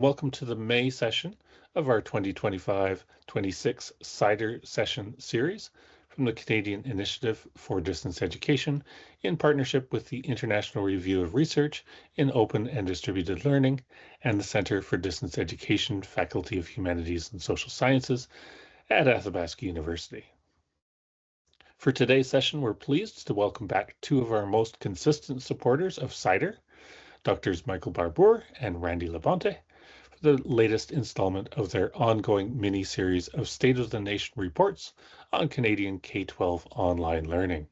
Welcome to the May session of our 2025-26 CIDER session series from the Canadian Initiative for Distance Education in partnership with the International Review of Research in Open and Distributed Learning and the Centre for Distance Education, Faculty of Humanities and Social Sciences at Athabasca University. For today's session, we're pleased to welcome back two of our most consistent supporters of CIDER, Drs. Michael Barbour and Randy LaBonte, for the latest installment of their ongoing mini-series of State of the Nation reports on Canadian K-12 online learning.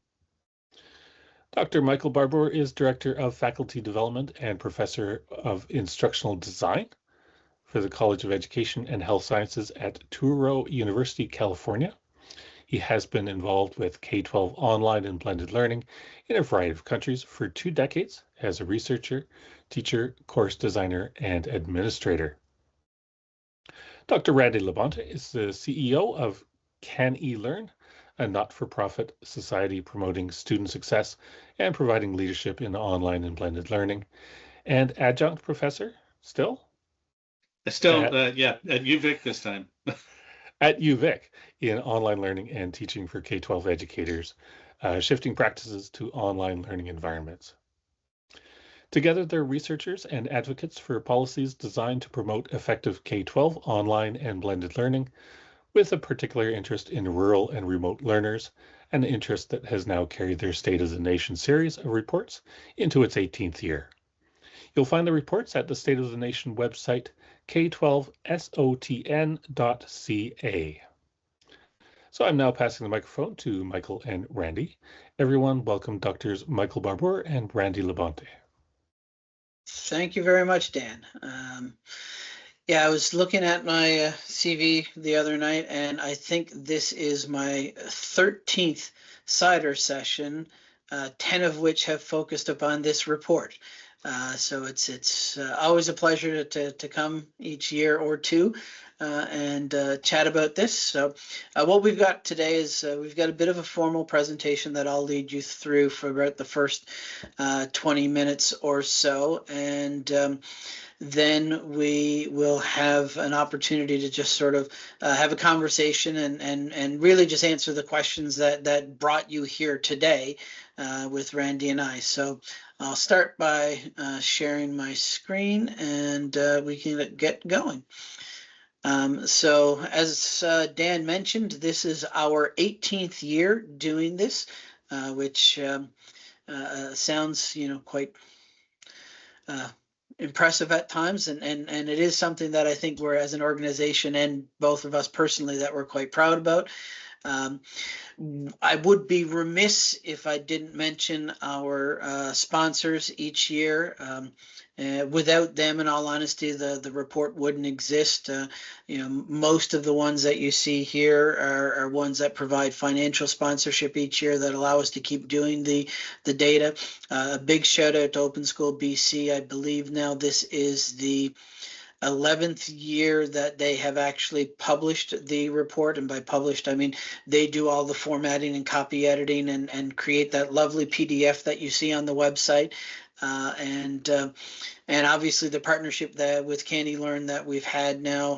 Dr. Michael Barbour is Director of Faculty Development and Professor of Instructional Design for the College of Education and Health Sciences at Truro University, California. He has been involved with K-12 online and blended learning in a variety of countries for 2 decades as a researcher, teacher, course designer, and administrator. Dr. Randy LaBonte is the CEO of Can eLearn, a not-for-profit society promoting student success and providing leadership in online and blended learning, and adjunct professor still? At UVic this time. At UVic in online learning and teaching for K-12 educators, shifting practices to online learning environments. Together, they're researchers and advocates for policies designed to promote effective K-12 online and blended learning, with a particular interest in rural and remote learners, an interest that has now carried their State of the Nation series of reports into its 18th year. You'll find the reports at the State of the Nation website, k12sotn.ca. So I'm now passing the microphone to Michael and Randy. Everyone, welcome Drs. Michael Barbour and Randy LaBonte. Thank you very much, Dan. I was looking at my CV the other night, and I think this is my 13th CIDER session, 10 of which have focused upon this report. So it's always a pleasure to come each year or two and chat about this. So what we've got today is we've got a bit of a formal presentation that I'll lead you through for about the first 20 minutes or so. And then we will have an opportunity to just sort of have a conversation and really just answer the questions that brought you here today with Randy and I. So I'll start by sharing my screen and we can get going. So as Dan mentioned, this is our 18th year doing this, which sounds, quite impressive at times, and it is something that I think we're, as an organization and both of us personally, that we're quite proud about. I would be remiss if I didn't mention our sponsors each year. Without them, in all honesty, the report wouldn't exist. Most of the ones that you see here are ones that provide financial sponsorship each year that allow us to keep doing the data. A big shout out to Open School BC. I believe now this is the 11th year that they have actually published the report, and by published I mean they do all the formatting and copy editing and create that lovely PDF that you see on the website. And obviously the partnership with Can eLearn that we've had now,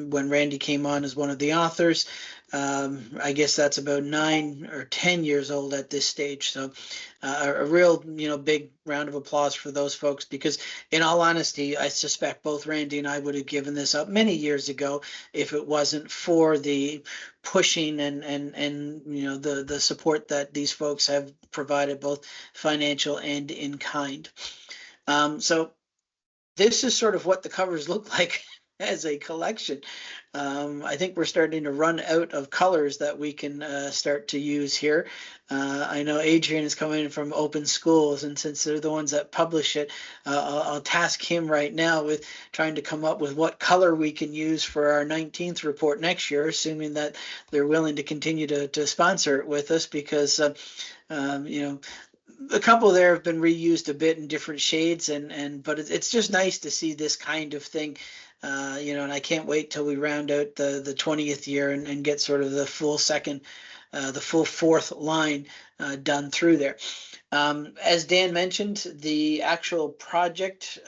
when Randy came on as one of the authors, I guess that's about 9 or 10 years old at this stage. So a real, big round of applause for those folks, because in all honesty, I suspect both Randy and I would have given this up many years ago if it wasn't for the pushing and the support that these folks have provided, both financial and in kind. So this is sort of what the covers look like as a collection. I think we're starting to run out of colors that we can start to use here. I know Adrian is coming in from Open Schools, and since they're the ones that publish it, I'll task him right now with trying to come up with what color we can use for our 19th report next year, assuming that they're willing to continue to sponsor it with us, because a couple there have been reused a bit in different shades, but it's just nice to see this kind of thing, and I can't wait till we round out the 20th year and get sort of the full fourth line done through there. As Dan mentioned, the actual project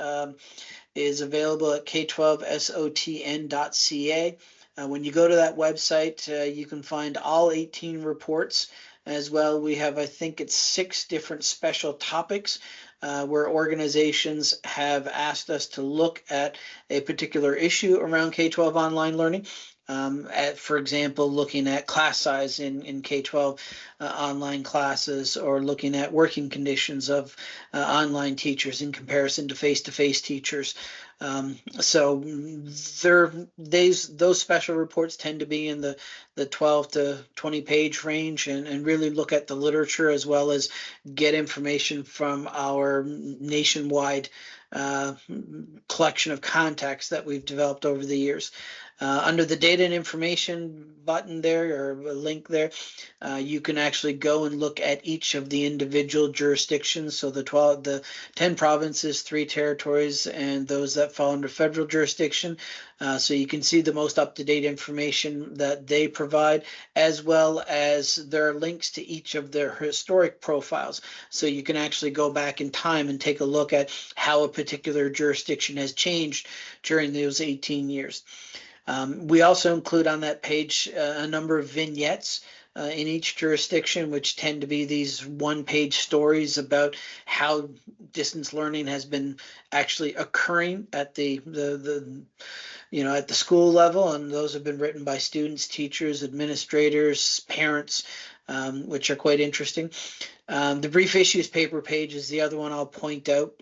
is available at k12sotn.ca. When you go to that website, you can find all 18 reports as well. We have, I think it's 6 different special topics where organizations have asked us to look at a particular issue around K-12 online learning. For example, looking at class size in K-12 online classes, or looking at working conditions of online teachers in comparison to face-to-face teachers. So those special reports tend to be in the 12 to 20 page range, and really look at the literature as well as get information from our nationwide collection of contacts that we've developed over the years. Under the data and information button there, or a link there, you can actually go and look at each of the individual jurisdictions. So the 10 provinces, 3 territories, and those that fall under federal jurisdiction. So you can see the most up-to-date information that they provide, as well as there are links to each of their historic profiles. So you can actually go back in time and take a look at how a particular jurisdiction has changed during those 18 years. We also include on that page a number of vignettes in each jurisdiction, which tend to be these one-page stories about how distance learning has been actually occurring at the at the school level, and those have been written by students, teachers, administrators, parents, which are quite interesting. The brief issues paper page is the other one I'll point out.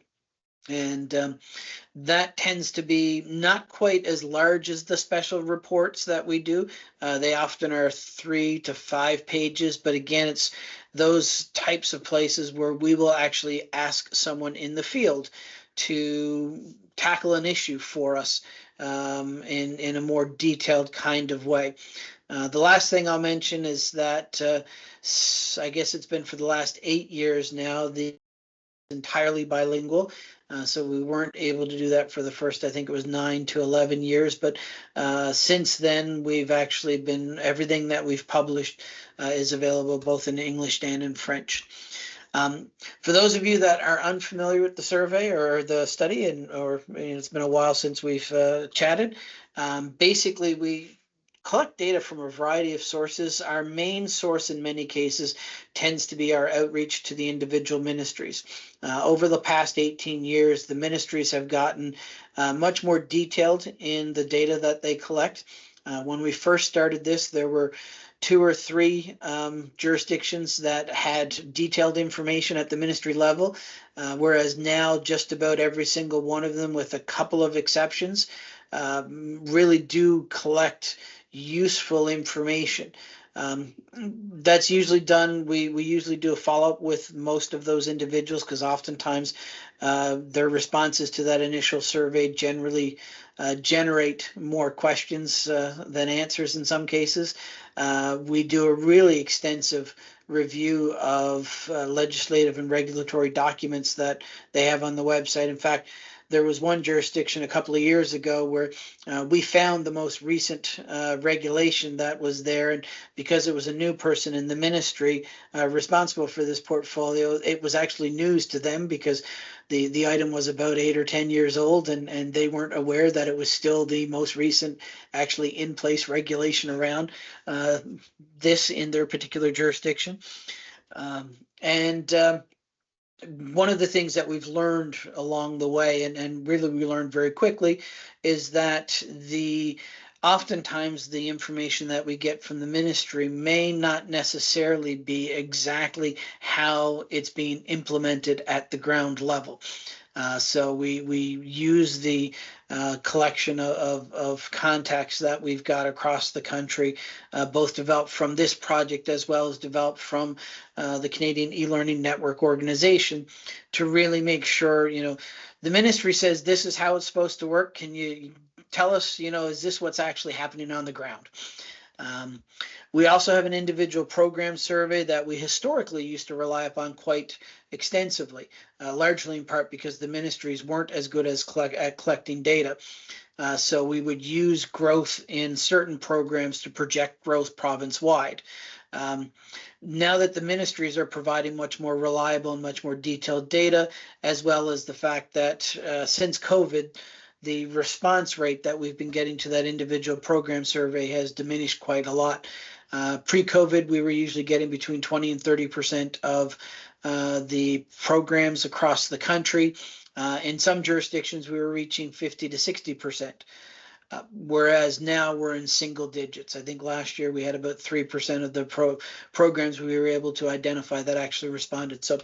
And that tends to be not quite as large as the special reports that we do. They often are 3 to 5 pages, but again, it's those types of places where we will actually ask someone in the field to tackle an issue for us in a more detailed kind of way. The last thing I'll mention is that I guess it's been for the last 8 years now, the entirely bilingual. So we weren't able to do that for the first, I think it was 9 to 11 years. But since then, we've actually been, everything that we've published is available both in English and in French. For those of you that are unfamiliar with the survey or the study, or it's been a while since we've chatted, basically we collect data from a variety of sources. Our main source in many cases tends to be our outreach to the individual ministries. Over the past 18 years, the ministries have gotten much more detailed in the data that they collect. When we first started this, there were 2 or 3 jurisdictions that had detailed information at the ministry level, whereas now just about every single one of them, with a couple of exceptions, really do collect useful information. That's usually done. We usually do a follow-up with most of those individuals, because oftentimes their responses to that initial survey generally generate more questions than answers in some cases. We do a really extensive review of legislative and regulatory documents that they have on the website. In fact, there was one jurisdiction a couple of years ago where we found the most recent regulation that was there, and because it was a new person in the ministry responsible for this portfolio, it was actually news to them, because the item was about 8 or 10 years old, and they weren't aware that it was still the most recent actually in place regulation around this in their particular jurisdiction. One of the things that we've learned along the way, and really we learned very quickly, is that oftentimes the information that we get from the ministry may not necessarily be exactly how it's being implemented at the ground level. So we use the collection of contacts that we've got across the country, both developed from this project as well as developed from the Canadian e-learning network organization, to really make sure, the ministry says this is how it's supposed to work. Can you tell us, is this what's actually happening on the ground? We also have an individual program survey that we historically used to rely upon quite extensively, largely in part because the ministries weren't as good at collecting data. So we would use growth in certain programs to project growth province-wide. Now that the ministries are providing much more reliable and much more detailed data, as well as the fact that since COVID, the response rate that we've been getting to that individual program survey has diminished quite a lot. Pre-COVID, we were usually getting between 20 and 30% of the programs across the country. In some jurisdictions, we were reaching 50 to 60%. Whereas now we're in single digits. I think last year we had about 3% of the programs we were able to identify that actually responded. So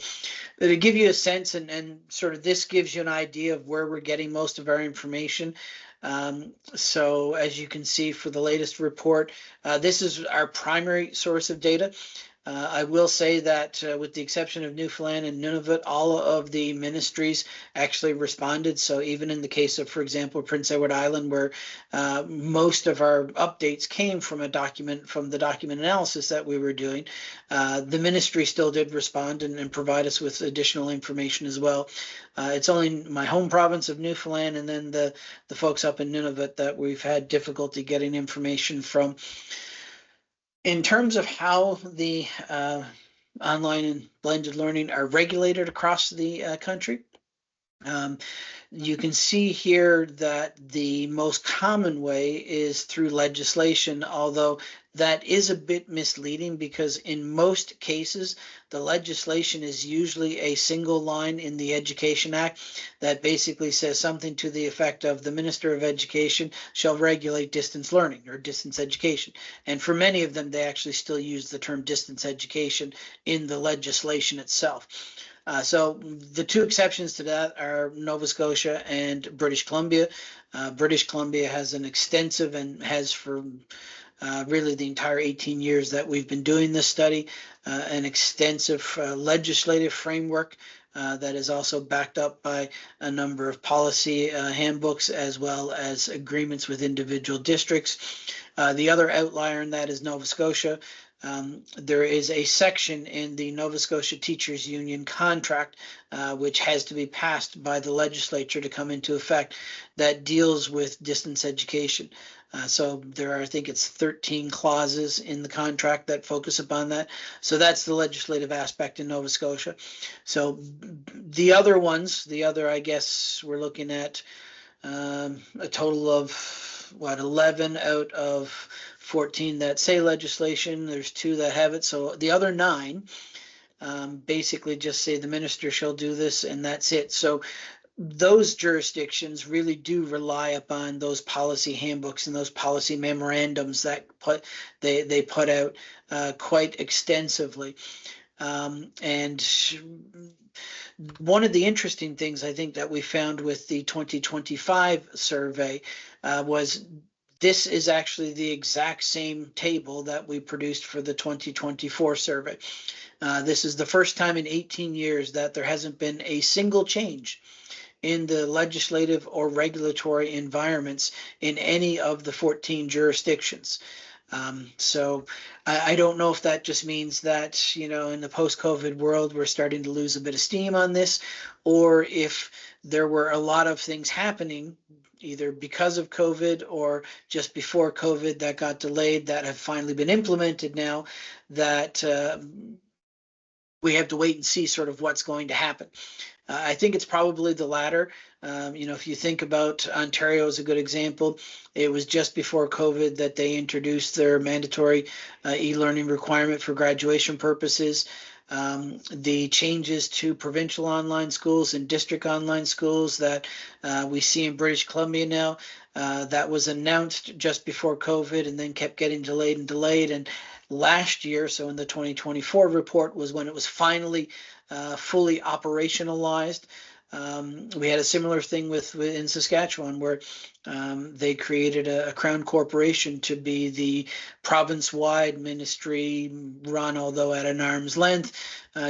to give you a sense, and sort of this gives you an idea of where we're getting most of our information. So as you can see for the latest report, this is our primary source of data. I will say that with the exception of Newfoundland and Nunavut, all of the ministries actually responded. So even in the case of, for example, Prince Edward Island, where most of our updates came from the document analysis that we were doing, the ministry still did respond and provide us with additional information as well. It's only my home province of Newfoundland and then the folks up in Nunavut that we've had difficulty getting information from. In terms of how the online and blended learning are regulated across the country, you can see here that the most common way is through legislation, although that is a bit misleading because in most cases, the legislation is usually a single line in the Education Act that basically says something to the effect of the Minister of Education shall regulate distance learning or distance education. And for many of them, they actually still use the term distance education in the legislation itself. So the two exceptions to that are Nova Scotia and British Columbia. British Columbia has an extensive and has for really the entire 18 years that we've been doing this study, an extensive legislative framework that is also backed up by a number of policy handbooks as well as agreements with individual districts. The other outlier in that is Nova Scotia. There is a section in the Nova Scotia Teachers Union contract, which has to be passed by the legislature to come into effect, that deals with distance education. So there are, I think it's 13 clauses in the contract that focus upon that. So that's the legislative aspect in Nova Scotia. So the other ones, I guess we're looking at a total of, 11 out of 14 that say legislation. There's 2 that have it. So the other 9 basically just say the minister shall do this and that's it. So those jurisdictions really do rely upon those policy handbooks and those policy memorandums that they put out quite extensively. And one of the interesting things I think that we found with the 2025 survey was this is actually the exact same table that we produced for the 2024 survey. This is the first time in 18 years that there hasn't been a single change in the legislative or regulatory environments in any of the 14 jurisdictions. So I don't know if that just means that, in the post-COVID world, we're starting to lose a bit of steam on this, or if there were a lot of things happening either because of COVID or just before COVID that got delayed that have finally been implemented now, that we have to wait and see sort of what's going to happen. I think it's probably the latter. If you think about Ontario as a good example, it was just before COVID that they introduced their mandatory e-learning requirement for graduation purposes. The changes to provincial online schools and district online schools that we see in British Columbia now, that was announced just before COVID and then kept getting delayed and delayed. And last year, so in the 2024 report, was when it was finally fully operationalized. We had a similar thing in Saskatchewan where they created a Crown Corporation to be the province-wide ministry run, although at an arm's length,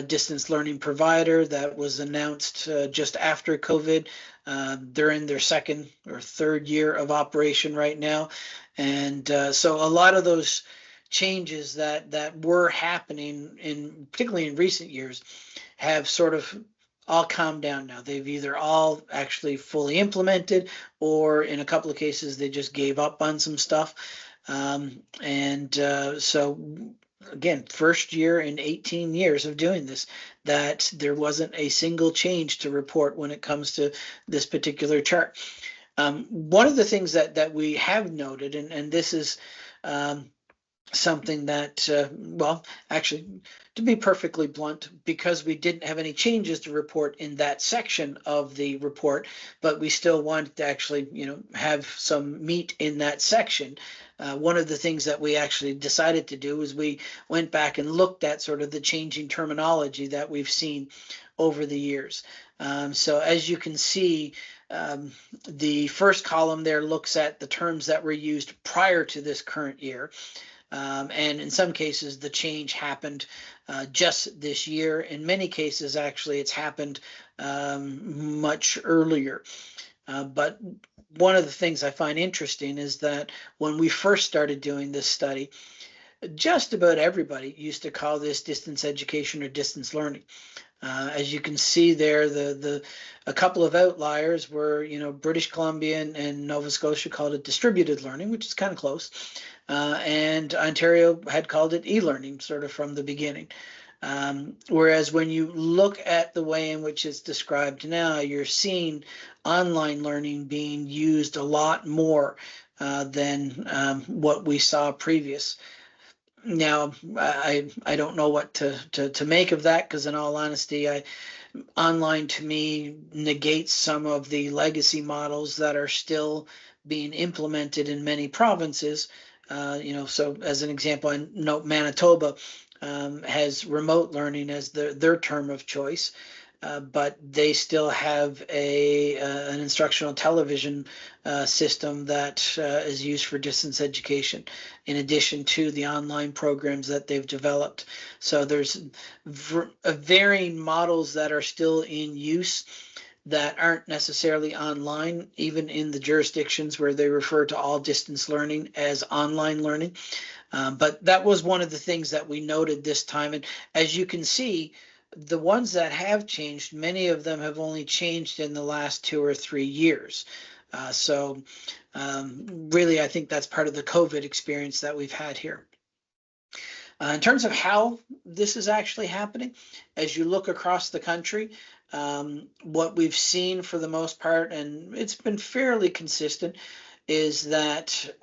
distance learning provider that was announced just after COVID. They're in their second or third year of operation right now. And so a lot of those changes that were happening particularly in recent years have sort of all calmed down now. They've either all actually fully implemented, or in a couple of cases, they just gave up on some stuff. So again, first year in 18 years of doing this, that there wasn't a single change to report when it comes to this particular chart. One of the things that we have noted, and this is something that, well, actually, to be perfectly blunt, because we didn't have any changes to report in that section of the report, but we still wanted to actually, have some meat in that section. One of the things that we actually decided to do is we went back and looked at sort of the changing terminology that we've seen over the years. So as you can see, the first column there looks at the terms that were used prior to this current year. And in some cases, the change happened just this year. In many cases, actually, it's happened much earlier. But one of the things I find interesting is that when we first started doing this study, just about everybody used to call this distance education or distance learning. As you can see there, a couple of outliers were, British Columbia and Nova Scotia called it distributed learning, which is kind of close. And Ontario had called it e-learning sort of from the beginning. Whereas when you look at the way in which it's described now, you're seeing online learning being used a lot more than what we saw previous. Now, I don't know what to make of that, because in all honesty, online to me negates some of the legacy models that are still being implemented in many provinces. So as an example, I know Manitoba has remote learning as their term of choice. But they still have an instructional television system that is used for distance education, in addition to the online programs that they've developed. So there's varying models that are still in use that aren't necessarily online, even in the jurisdictions where they refer to all distance learning as online learning. But that was one of the things that we noted this time. And as you can see, the ones that have changed, many of them have only changed in the last 2 or 3 years. So really, I think that's part of the COVID experience that we've had here. In terms of how this is actually happening, as you look across the country, what we've seen for the most part, and it's been fairly consistent, is that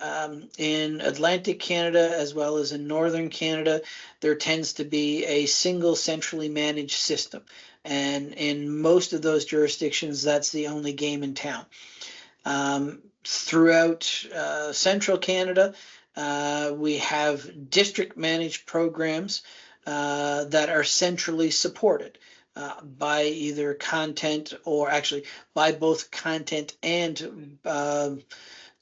in Atlantic Canada as well as in Northern Canada, there tends to be a single centrally managed system. And in most of those jurisdictions, that's the only game in town. Throughout Central Canada, we have district managed programs that are centrally supported by either content, or actually by both content and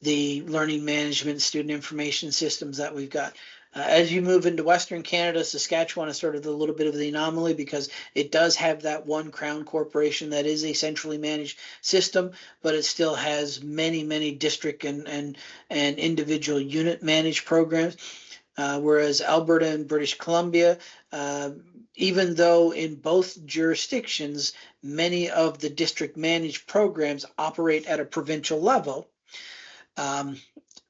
the learning management student information systems that we've got. As you move into Western Canada, Saskatchewan is sort of a little bit of the anomaly, because it does have that one crown corporation that is a centrally managed system, but it still has many, many district and individual unit managed programs. Whereas Alberta and British Columbia, even though in both jurisdictions, many of the district managed programs operate at a provincial level,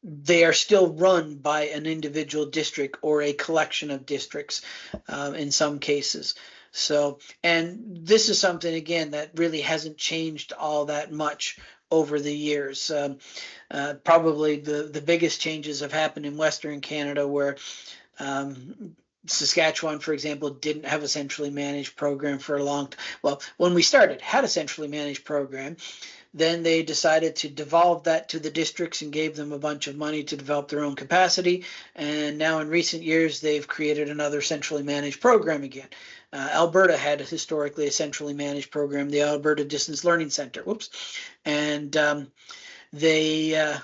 they are still run by an individual district or a collection of districts in some cases. So, and this is something, again, that really hasn't changed all that much over the years. Probably the biggest changes have happened in Western Canada, where Saskatchewan, for example, didn't have a centrally managed program for a long time. Well, when we started, had a centrally managed program. Then they decided to devolve that to the districts and gave them a bunch of money to develop their own capacity. And now in recent years, they've created another centrally managed program again. Alberta had historically a centrally managed program, the Alberta Distance Learning Center. Whoops. And they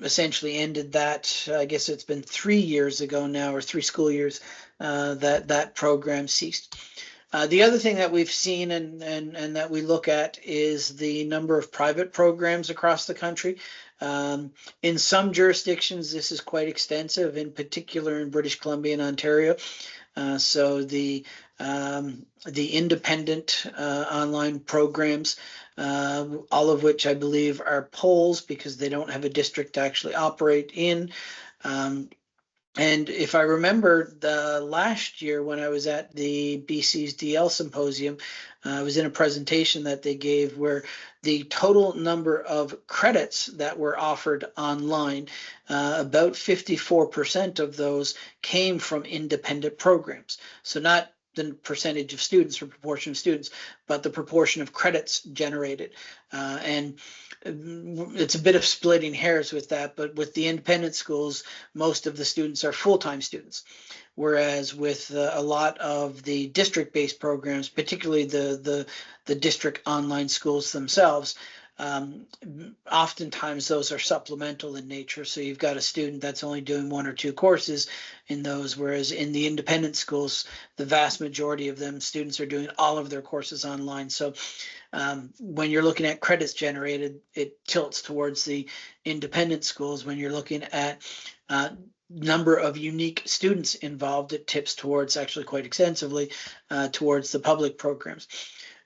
essentially ended that. I guess it's been 3 years ago now, or 3 school years, that program ceased. The other thing that we've seen and that we look at is the number of private programs across the country. In some jurisdictions, this is quite extensive, in particular in British Columbia and Ontario. So the independent online programs, all of which I believe are polls, because they don't have a district to actually operate in. And if I remember the last year when I was at the BC's DL symposium, I was in a presentation that they gave where the total number of credits that were offered online, about 54% of those came from independent programs. So not the percentage of students or proportion of students, but the proportion of credits generated. And it's a bit of splitting hairs with that, but with the independent schools, most of the students are full-time students. Whereas with a lot of the district-based programs, particularly the district online schools themselves, oftentimes those are supplemental in nature. So you've got a student that's only doing 1 or 2 courses in those, whereas in the independent schools, the vast majority of them students are doing all of their courses online. So when you're looking at credits generated, it tilts towards the independent schools. When you're looking at number of unique students involved, it tips towards, actually quite extensively, towards the public programs.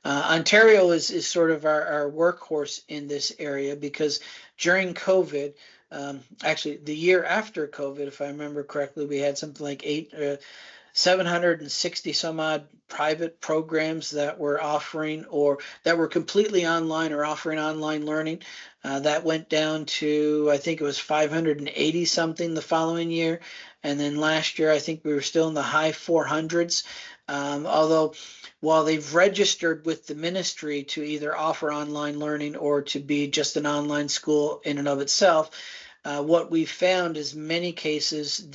Ontario is sort of our workhorse in this area, because during COVID, actually the year after COVID, if I remember correctly, we had something like 760 some odd private programs that were offering, or that were completely online or offering online learning. That went down to, I think it was 580 something the following year. And then last year, I think we were still in the high 400s. Although while they've registered with the ministry to either offer online learning or to be just an online school in and of itself, what we've found is many cases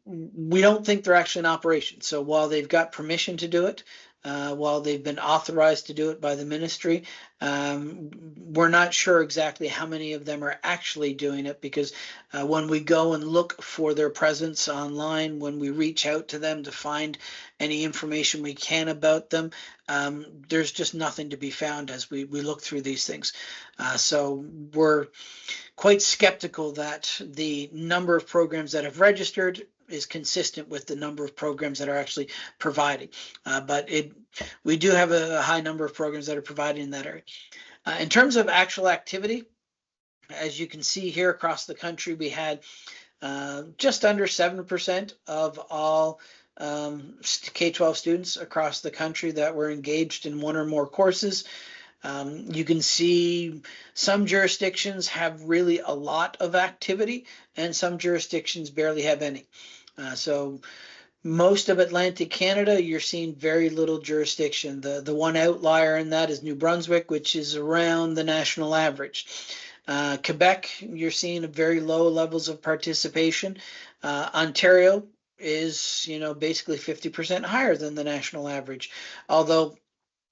we don't think they're actually in operation. So while they've got permission to do it, while they've been authorized to do it by the ministry, we're not sure exactly how many of them are actually doing it, because when we go and look for their presence online, when we reach out to them to find any information we can about them, there's just nothing to be found as we look through these things. So we're quite skeptical that the number of programs that have registered is consistent with the number of programs that are actually providing. But we do have a high number of programs that are providing in that area. In terms of actual activity, as you can see here across the country, we had just under 7% of all K-12 students across the country that were engaged in 1 or more courses. You can see some jurisdictions have really a lot of activity, and some jurisdictions barely have any. So most of Atlantic Canada, you're seeing very little jurisdiction. The one outlier in that is New Brunswick, which is around the national average. Quebec, you're seeing very low levels of participation. Ontario is, basically 50% higher than the national average. Although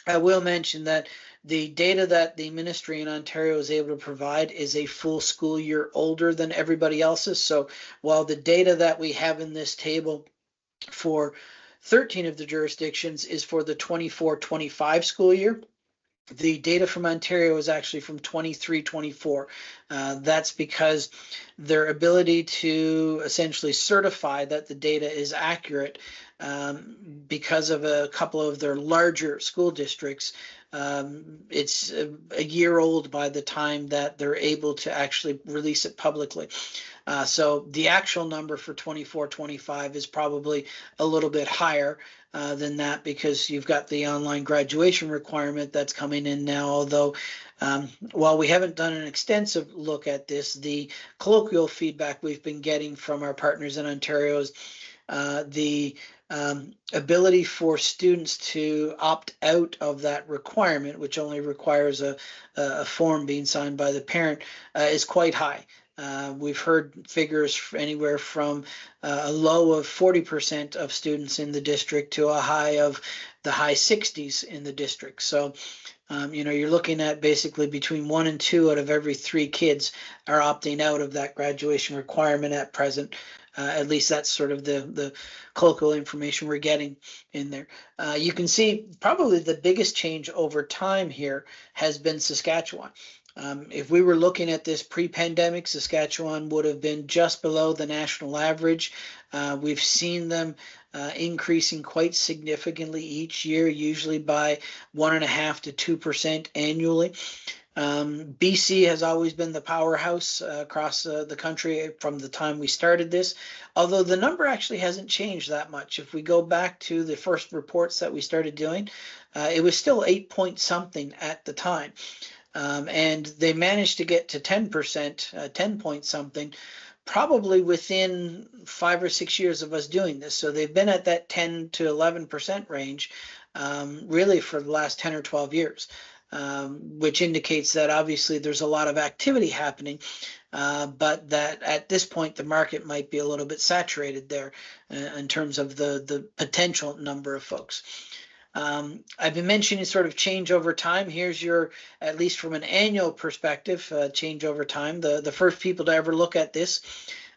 I will mention that the data that the ministry in Ontario is able to provide is a full school year older than everybody else's. So while the data that we have in this table for 13 of the jurisdictions is for the 24-25 school year, the data from Ontario is actually from 23-24. That's because their ability to essentially certify that the data is accurate, because of a couple of their larger school districts, it's a year old by the time that they're able to actually release it publicly. So the actual number for 24-25 is probably a little bit higher than that, because you've got the online graduation requirement that's coming in now. Although while we haven't done an extensive look at this, the colloquial feedback we've been getting from our partners in Ontario is the ability for students to opt out of that requirement, which only requires a form being signed by the parent, is quite high. We've heard figures anywhere from a low of 40% of students in the district to a high of the high 60s in the district. So, you're looking at basically between 1 and 2 out of every 3 kids are opting out of that graduation requirement at present. At least that's sort of the colloquial information we're getting in there. You can see probably the biggest change over time here has been Saskatchewan. If we were looking at this pre-pandemic, Saskatchewan would have been just below the national average. We've seen them increasing quite significantly each year, usually by 1.5% to 2% annually. BC has always been the powerhouse across the country from the time we started this, although the number actually hasn't changed that much. If we go back to the first reports that we started doing, it was still 8 point something at the time. And they managed to get to 10%, 10 point something, probably within 5 or 6 years of us doing this. So they've been at that 10 to 11% range, really for the last 10 or 12 years. Which indicates that obviously there's a lot of activity happening, but that at this point the market might be a little bit saturated there in terms of the potential number of folks. I've been mentioning sort of change over time. Here's your, at least from an annual perspective, change over time. The first people to ever look at this,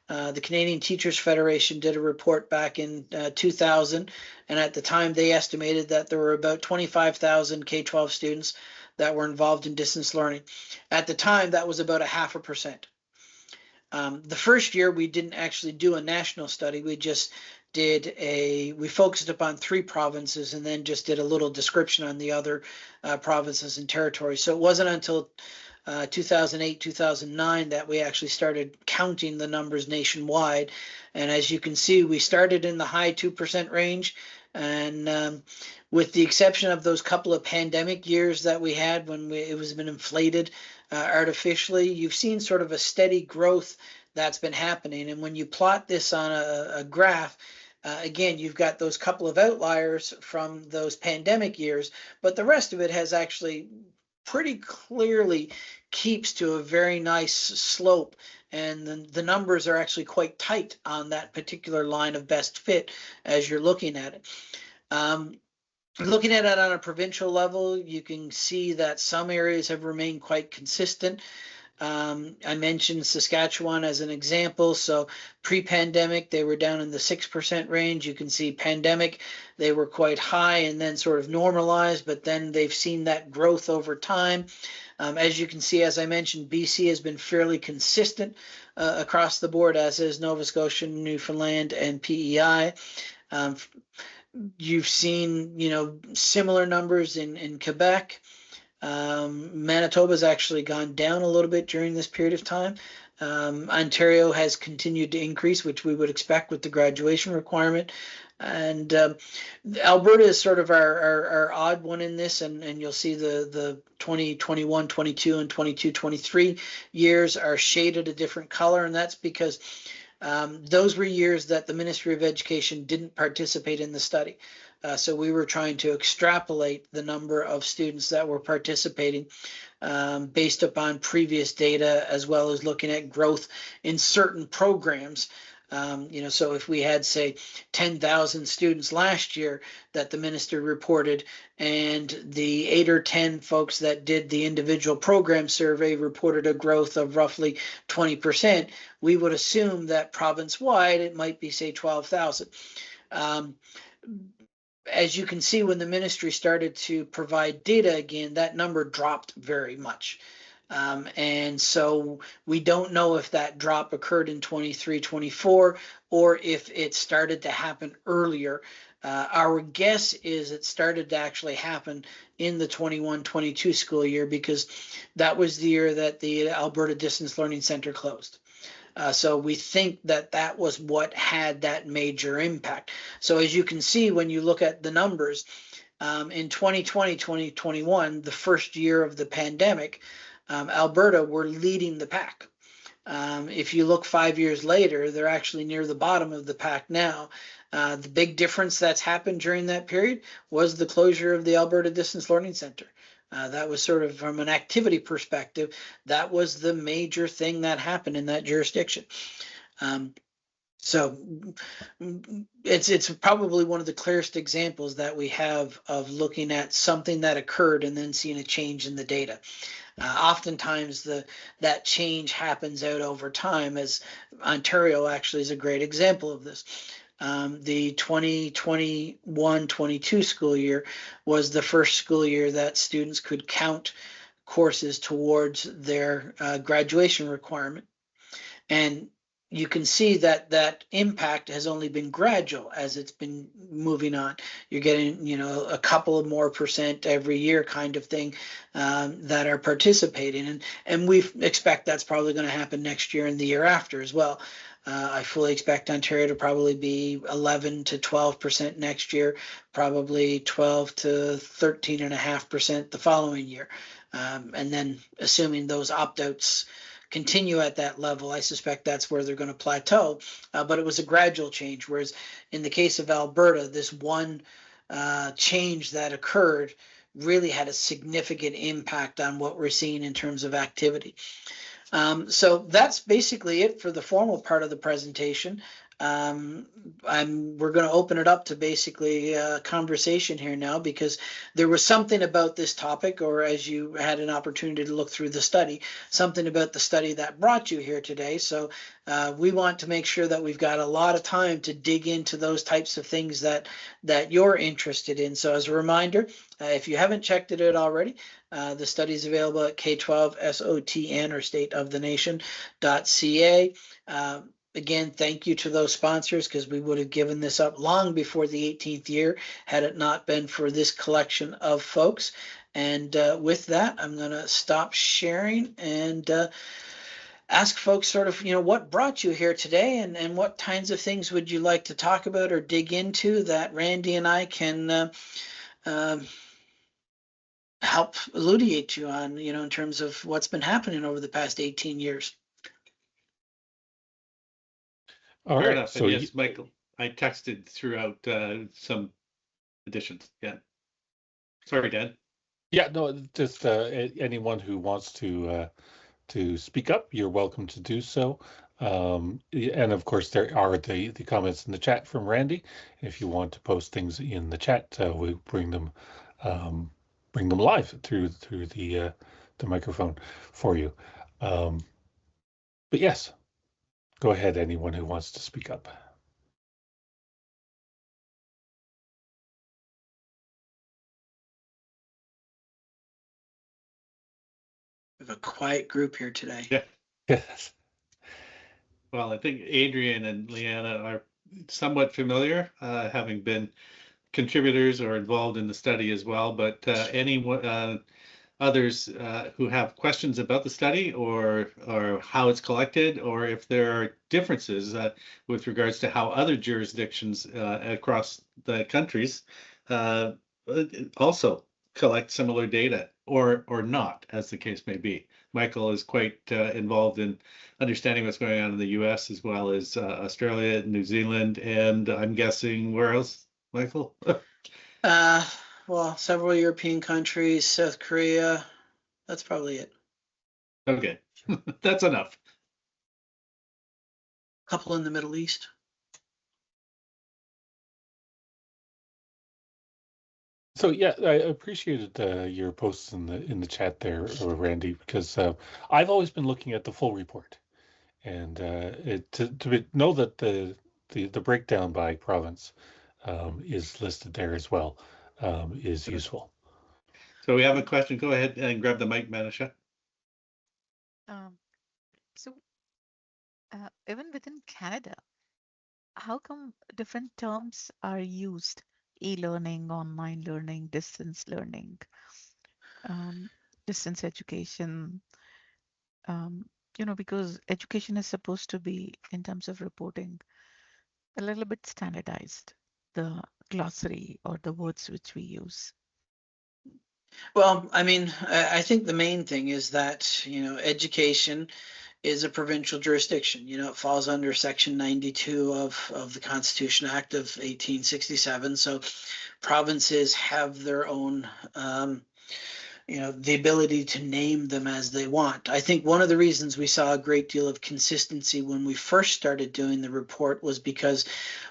the Canadian Teachers Federation did a report back in 2000, and at the time they estimated that there were about 25,000 K-12 students that were involved in distance learning. At the time, that was about 0.5%. The first year, we didn't actually do a national study. We just did we focused upon 3 provinces and then just did a little description on the other provinces and territories. So it wasn't until 2008, 2009 that we actually started counting the numbers nationwide. And as you can see, we started in the high 2% range. And with the exception of those couple of pandemic years that we had when it was been inflated artificially, you've seen sort of a steady growth that's been happening. And when you plot this on a graph, again, you've got those couple of outliers from those pandemic years, but the rest of it has actually pretty clearly keeps to a very nice slope, and the numbers are actually quite tight on that particular line of best fit as you're looking at it. Looking at it on a provincial level, you can see that some areas have remained quite consistent. I mentioned Saskatchewan as an example. So pre-pandemic, they were down in the 6% range. You can see pandemic, they were quite high and then sort of normalized, but then they've seen that growth over time. As you can see, as I mentioned, BC has been fairly consistent across the board, as is Nova Scotia, Newfoundland, and PEI. You've seen, similar numbers in Quebec. Manitoba's actually gone down a little bit during this period of time. Ontario has continued to increase, which we would expect with the graduation requirement. And Alberta is sort of our odd one in this, and you'll see the 2021, 22, and 22, 23 years are shaded a different color, and that's because those were years that the Ministry of Education didn't participate in the study. So we were trying to extrapolate the number of students that were participating based upon previous data, as well as looking at growth in certain programs. So if we had, say, 10,000 students last year that the minister reported, and the 8 or 10 folks that did the individual program survey reported a growth of roughly 20%, we would assume that province-wide it might be, say, 12,000. As you can see, when the ministry started to provide data again, that number dropped very much. And so we don't know if that drop occurred in 23, 24, or if it started to happen earlier. Our guess is it started to actually happen in the 21-22 school year, because that was the year that the Alberta Distance Learning Centre closed. So we think that that was what had that major impact. So as you can see, when you look at the numbers, in 2020, 2021, the first year of the pandemic, Alberta were leading the pack. If you look 5 years later, they're actually near the bottom of the pack now. The big difference that's happened during that period was the closure of the Alberta Distance Learning Centre. That was sort of, from an activity perspective, that was the major thing that happened in that jurisdiction. So it's probably one of the clearest examples that we have of looking at something that occurred and then seeing a change in the data. Oftentimes that change happens out over time, as Ontario actually is a great example of this. The 2021-22 school year was the first school year that students could count courses towards their graduation requirement. And you can see that that impact has only been gradual as it's been moving on. You're getting, a couple of more percent every year kind of thing that are participating. And we expect that's probably going to happen next year and the year after as well. I fully expect Ontario to probably be 11 to 12% next year, probably 12 to 13.5% the following year. And then assuming those opt-outs continue at that level, I suspect that's where they're going to plateau. But it was a gradual change, whereas in the case of Alberta, this one change that occurred really had a significant impact on what we're seeing in terms of activity. So that's basically it for the formal part of the presentation. We're going to open it up to basically a conversation here now, because there was something about this topic, or as you had an opportunity to look through the study, something about the study that brought you here today. So we want to make sure that we've got a lot of time to dig into those types of things that you're interested in. So as a reminder, if you haven't checked it out already, the study is available at K-12 SOTN, or stateofthenation.ca. Again, thank you to those sponsors, because we would have given this up long before the 18th year had it not been for this collection of folks. And with that, I'm going to stop sharing and ask folks sort of, what brought you here today, and what kinds of things would you like to talk about or dig into that Randy and I can help elucidate you on, in terms of what's been happening over the past 18 years. All Fair right. enough. So and yes, Michael, I texted throughout some additions. Yeah. Sorry, Dan. yeah, no, just anyone who wants to speak up, you're welcome to do so. And of course, there are the comments in the chat from Randy. If you want to post things in the chat, we bring them live through the microphone for you. But yes, go ahead, anyone who wants to speak up. We have a quiet group here today. Yeah. Yes. Well, I think Adrian and Leanna are somewhat familiar, having been contributors or involved in the study as well. But anyone others who have questions about the study, or how it's collected, or if there are differences with regards to how other jurisdictions across the countries also collect similar data, or not, as the case may be. Michael is quite involved in understanding what's going on in the US, as well as Australia, New Zealand, and I'm guessing where else, Michael? Well, several European countries, South Korea. That's probably it. Okay, that's enough. A couple in the Middle East. So yeah, I appreciated your posts in the chat there, Randy, because I've always been looking at the full report, and to know that the breakdown by province is listed there as well is useful. So we have a question. Go ahead and grab the mic, Manisha. So even within Canada, how come different terms are used? E-learning, online learning, distance learning, distance education, because education is supposed to be, in terms of reporting, a little bit standardized, the glossary or the words which we use. Well, I mean, I think the main thing is that, education is a provincial jurisdiction. It falls under Section 92 of the Constitution Act of 1867. So provinces have their own, the ability to name them as they want. I think one of the reasons we saw a great deal of consistency when we first started doing the report was because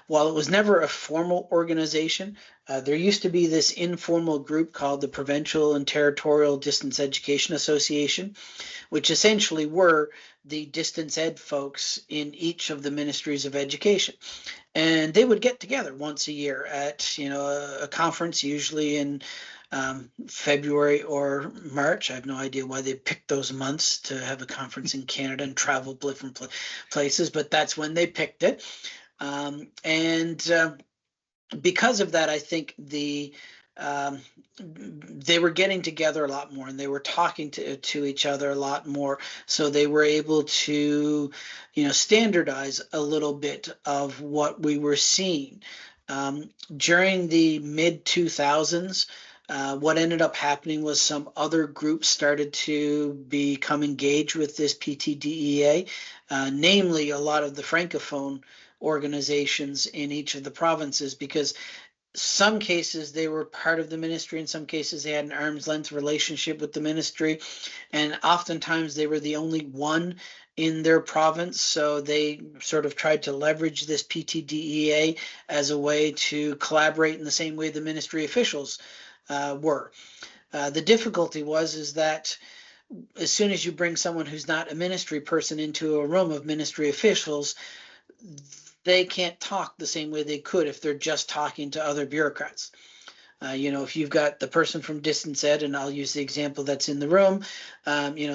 while it was never a formal organization, there used to be this informal group called the Provincial and Territorial Distance Education Association, which essentially were the distance ed folks in each of the ministries of education. And they would get together once a year at, a conference, usually in February or March. I have no idea why they picked those months to have a conference in Canada and travel different places, but that's when they picked it. Because of that, I think they were getting together a lot more and they were talking to each other a lot more. So they were able to, standardize a little bit of what we were seeing. During the mid 2000s, what ended up happening was some other groups started to become engaged with this PTDEA, namely a lot of the Francophone organizations in each of the provinces, because some cases they were part of the ministry, in some cases they had an arm's length relationship with the ministry, and oftentimes they were the only one in their province, so they sort of tried to leverage this PTDEA as a way to collaborate in the same way the ministry officials were. The difficulty is that as soon as you bring someone who's not a ministry person into a room of ministry officials, they can't talk the same way they could if they're just talking to other bureaucrats. If you've got the person from distance ed, and I'll use the example that's in the room,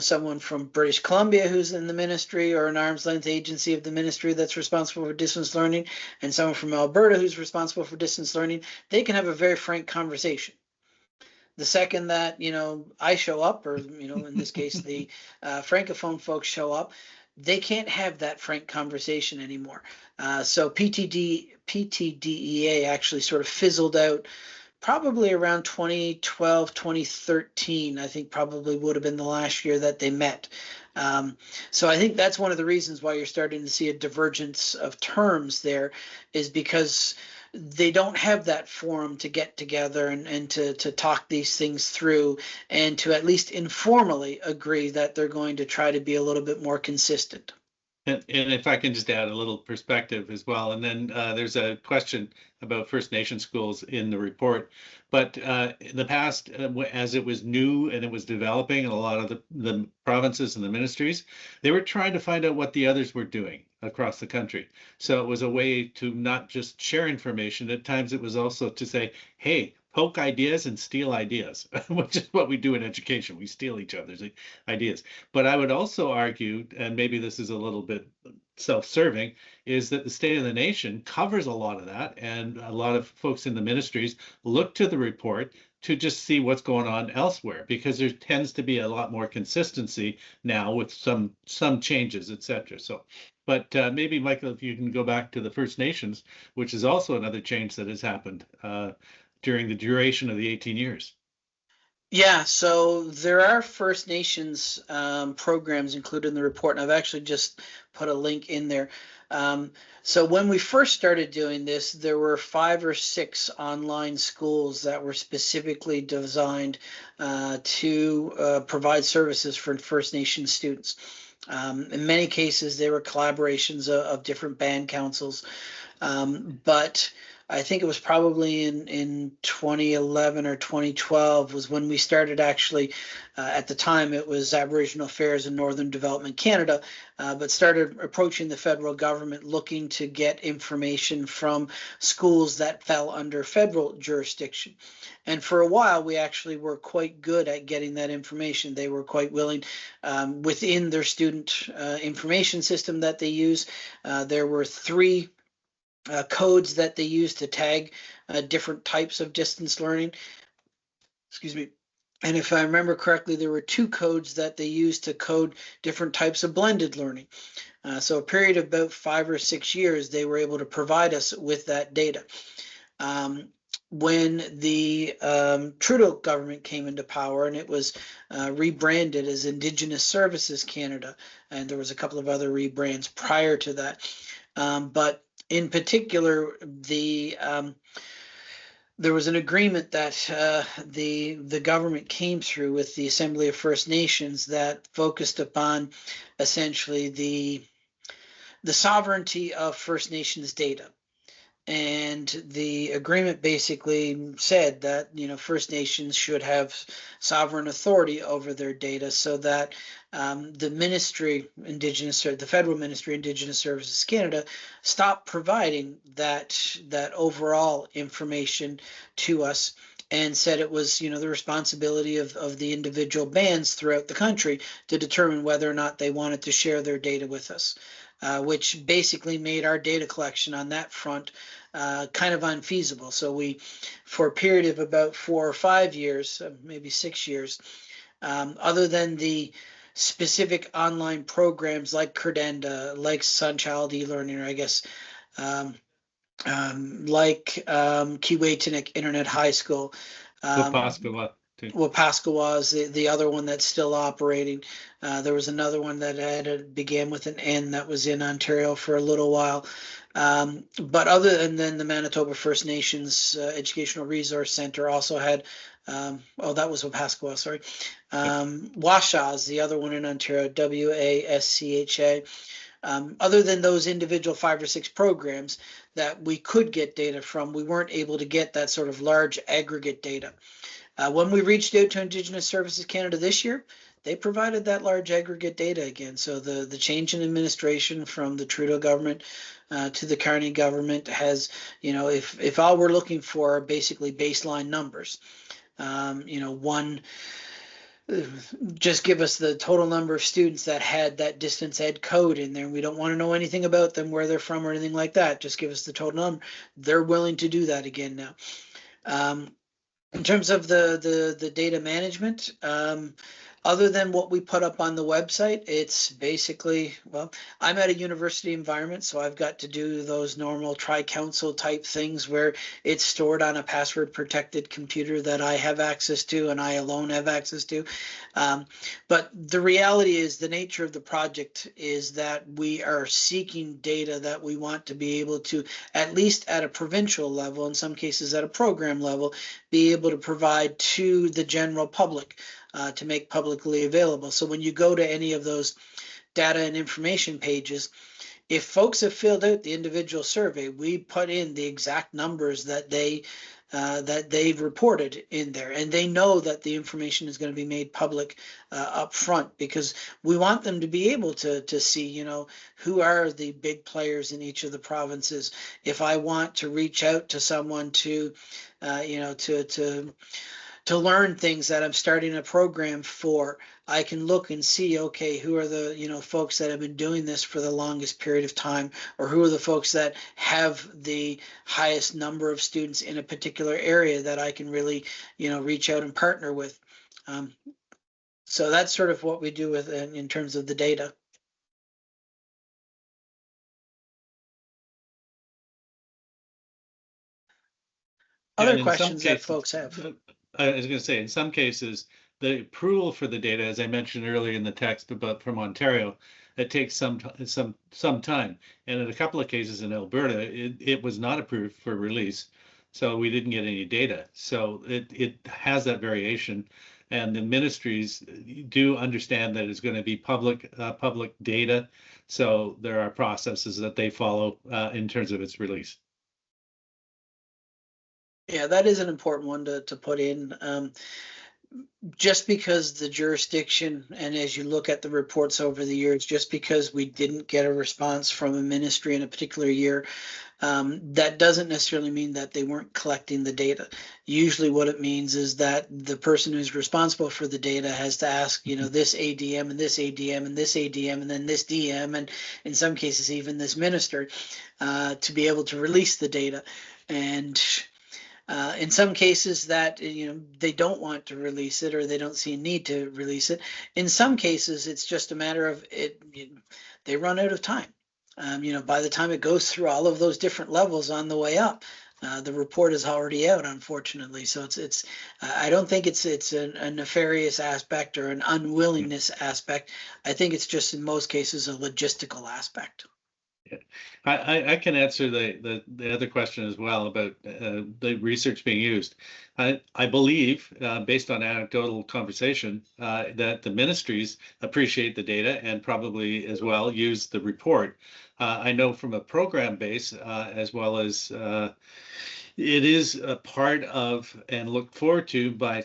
someone from British Columbia who's in the ministry or an arm's length agency of the ministry that's responsible for distance learning, and someone from Alberta who's responsible for distance learning, they can have a very frank conversation. The second that, I show up, or, in this case, the Francophone folks show up, they can't have that frank conversation anymore. So PTDEA actually sort of fizzled out probably around 2012, 2013, I think probably would have been the last year that they met. So I think that's one of the reasons why you're starting to see a divergence of terms there, is because they don't have that forum to get together and to talk these things through and to at least informally agree that they're going to try to be a little bit more consistent. And if I can just add a little perspective as well, and then there's a question about First Nation schools in the report. But in the past, as it was new and it was developing in a lot of the provinces and the ministries, they were trying to find out what the others were doing across the country. So it was a way to not just share information. At times it was also to say, hey, poke ideas and steal ideas, which is what we do in education. We steal each other's ideas. But I would also argue, and maybe this is a little bit self-serving, is that the State of the Nation covers a lot of that, and a lot of folks in the ministries look to the report to just see what's going on elsewhere, because there tends to be a lot more consistency now with some changes, etc. So, but maybe Michael, if you can go back to the First Nations, which is also another change that has happened during the duration of the 18 years. Yeah, so there are First Nations programs included in the report, and I've actually just put a link in there. So when we first started doing this, there were 5 or 6 online schools that were specifically designed to provide services for First Nation students. In many cases, they were collaborations of different band councils, but I think it was probably in 2011 or 2012 was when we started actually, at the time it was Aboriginal Affairs and Northern Development Canada, but started approaching the federal government looking to get information from schools that fell under federal jurisdiction. And for a while, we actually were quite good at getting that information. They were quite willing within their student information system that they use. There were 3 codes that they use to tag different types of distance learning. Excuse me. And if I remember correctly, there were 2 codes that they used to code different types of blended learning. So a period of about 5 or 6 years, they were able to provide us with that data. When the Trudeau government came into power and it was rebranded as Indigenous Services Canada, and there was a couple of other rebrands prior to that, but in particular, there was an agreement that the government came through with the Assembly of First Nations that focused upon essentially the sovereignty of First Nations data. And the agreement basically said that, First Nations should have sovereign authority over their data, so that the Federal Ministry Indigenous Services Canada stopped providing that overall information to us, and said it was, the responsibility of the individual bands throughout the country to determine whether or not they wanted to share their data with us, which basically made our data collection on that front kind of unfeasible. So we, for a period of about 4 or 5 years, maybe 6 years, other than the specific online programs like Credenda, like Sunchild eLearning, or I guess like Kiwatinik Internet High School. Wapaskawa is the other one that's still operating. There was another one that began with an N that was in Ontario for a little while. But other than the Manitoba First Nations Educational Resource Center also had, that was Wapaskawa, sorry. Washa is the other one in Ontario, WASCHA. Other than those individual 5 or 6 programs that we could get data from, we weren't able to get that sort of large aggregate data. When we reached out to Indigenous Services Canada this year, they provided that large aggregate data again. So the change in administration from the Trudeau government to the Carney government has, if all we're looking for are basically baseline numbers, just give us the total number of students that had that distance ed code in there. We don't want to know anything about them, where they're from or anything like that. Just give us the total number. They're willing to do that again now. In terms of the data management, other than what we put up on the website, it's basically, well, I'm at a university environment, so I've got to do those normal tri-council type things where it's stored on a password protected computer that I have access to and I alone have access to. But the reality is, the nature of the project is that we are seeking data that we want to be able to, at least at a provincial level, in some cases at a program level, be able to provide to the general public, to make publicly available. So when you go to any of those data and information pages, if folks have filled out the individual survey, we put in the exact numbers that they've reported in there, and they know that the information is going to be made public up front, because we want them to be able to see, who are the big players in each of the provinces. If I want to reach out to someone to learn things that I'm starting a program for, I can look and see, okay, who are the, folks that have been doing this for the longest period of time, or who are the folks that have the highest number of students in a particular area that I can really, reach out and partner with. So that's sort of what we do with in terms of the data. Other questions that folks have? I was going to say, in some cases, the approval for the data, as I mentioned earlier in the text about from Ontario, it takes some time. And in a couple of cases in Alberta, it was not approved for release, so we didn't get any data. So it has that variation, and the ministries do understand that it's going to be public data. So there are processes that they follow in terms of its release. Yeah, that is an important one to put in. Just because the jurisdiction, and as you look at the reports over the years, just because we didn't get a response from a ministry in a particular year, that doesn't necessarily mean that they weren't collecting the data. Usually what it means is that the person who's responsible for the data has to ask, this ADM and this ADM and this ADM and then this DM, and in some cases even this minister, to be able to release the data. And in some cases that, they don't want to release it, or they don't see a need to release it. In some cases, it's just a matter of they run out of time. By the time it goes through all of those different levels on the way up, the report is already out, unfortunately. So it's I don't think it's a nefarious aspect or an unwillingness aspect. I think it's just in most cases a logistical aspect. Yeah. I can answer the other question as well about the research being used. I believe, based on anecdotal conversation, that the ministries appreciate the data and probably as well use the report. I know from a program base, as well as it is a part of and looked forward to by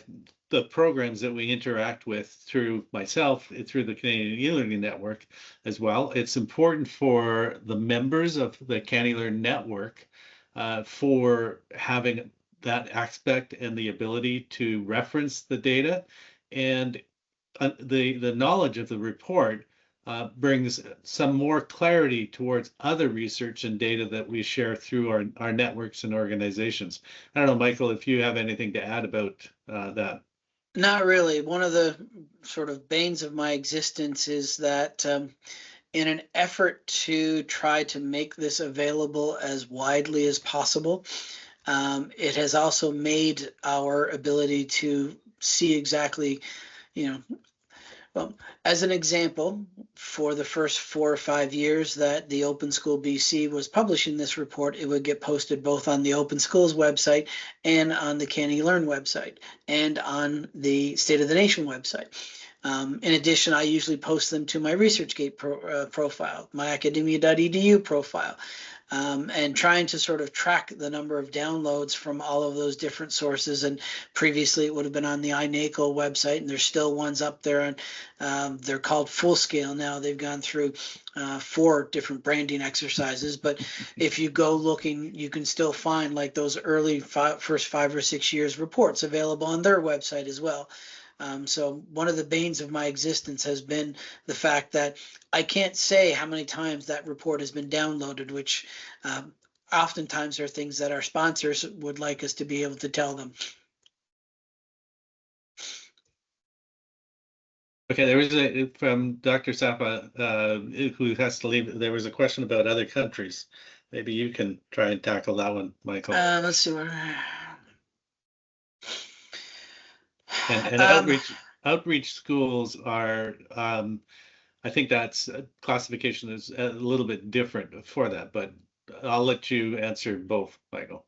the programs that we interact with through myself, through the Canadian eLearning Network as well. It's important for the members of the CanELearn network for having that aspect and the ability to reference the data, and the knowledge of the report brings some more clarity towards other research and data that we share through our networks and organizations. I don't know, Michael, if you have anything to add about that. Not really. One of the sort of banes of my existence is that in an effort to try to make this available as widely as possible, it has also made our ability to see exactly, well, as an example, for the first 4 or 5 years that the Open School BC was publishing this report, it would get posted both on the Open Schools website and on the Can You Learn website and on the State of the Nation website. In addition, I usually post them to my ResearchGate profile, my academia.edu profile, and trying to sort of track the number of downloads from all of those different sources. And previously it would have been on the iNACOL website, and there's still ones up there. And they're called Full Scale now. They've gone through 4 different branding exercises. But if you go looking, you can still find like those early first 5 or 6 years reports available on their website as well. So one of the banes of my existence has been the fact that I can't say how many times that report has been downloaded, which oftentimes are things that our sponsors would like us to be able to tell them. Okay, there was from Dr. Sapa, who has to leave, there was a question about other countries. Maybe you can try and tackle that one, Michael. Let's see what. And outreach schools are, I think that's classification is a little bit different for that, but I'll let you answer both, Michael.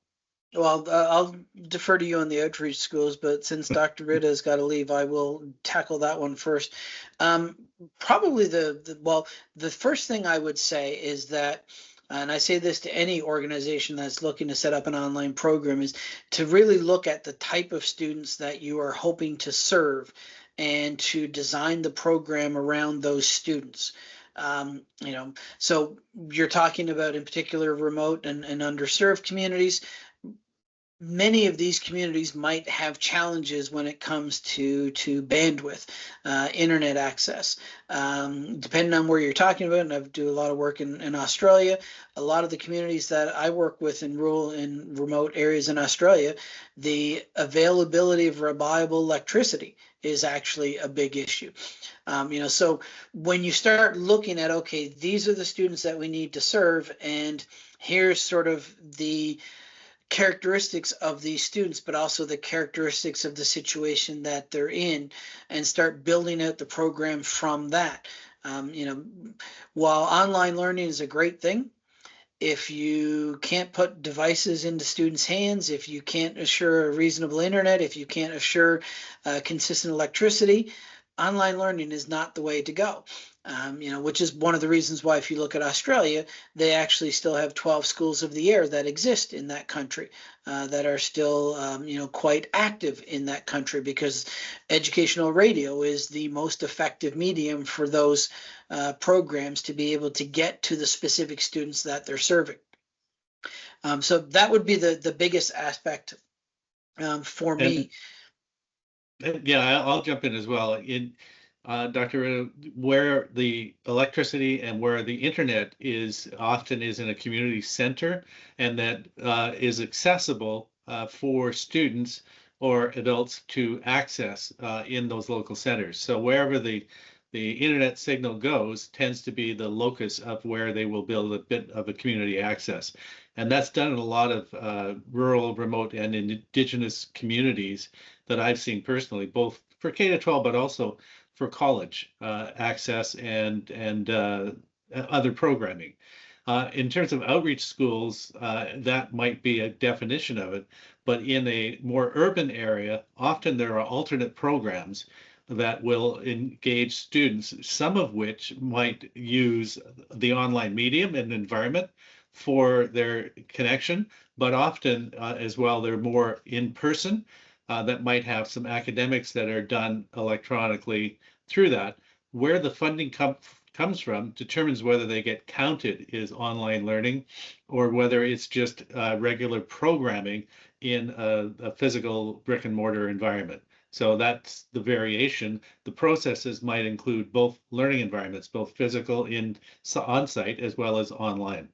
Well, I'll defer to you on the outreach schools, but since Dr. Rita has got to leave, I will tackle that one first. Probably the first thing I would say is that, and I say this to any organization that's looking to set up an online program, is to really look at the type of students that you are hoping to serve and to design the program around those students. So you're talking about in particular remote and underserved communities. Many of these communities might have challenges when it comes to bandwidth, internet access. Depending on where you're talking about, and I do a lot of work in Australia, a lot of the communities that I work with in rural and remote areas in Australia, the availability of reliable electricity is actually a big issue. So when you start looking at, okay, these are the students that we need to serve, and here's sort of the characteristics of these students, but also the characteristics of the situation that they're in, and start building out the program from that. While online learning is a great thing, if you can't put devices into students' hands, if you can't assure a reasonable internet, if you can't assure consistent electricity, online learning is not the way to go. Which is one of the reasons why, if you look at Australia, they actually still have 12 schools of the air that exist in that country, that are still, quite active in that country, because educational radio is the most effective medium for those programs to be able to get to the specific students that they're serving. So that would be the biggest aspect for me. Yeah, I'll jump in as well. Dr. Where the electricity and where the internet often is in a community center, and that is accessible for students or adults to access in those local centers. So wherever the internet signal goes tends to be the locus of where they will build a bit of a community access. And that's done in a lot of rural, remote, and indigenous communities that I've seen personally, both for K-12, but also for college access and other programming. In terms of outreach schools, that might be a definition of it, but in a more urban area, often there are alternate programs that will engage students, some of which might use the online medium and environment for their connection, but often as well, they're more in person. That might have some academics that are done electronically through that. Where the funding comes from determines whether they get counted as online learning or whether it's just regular programming in a physical brick and mortar environment. So that's the variation. The processes might include both learning environments, both physical on-site as well as online.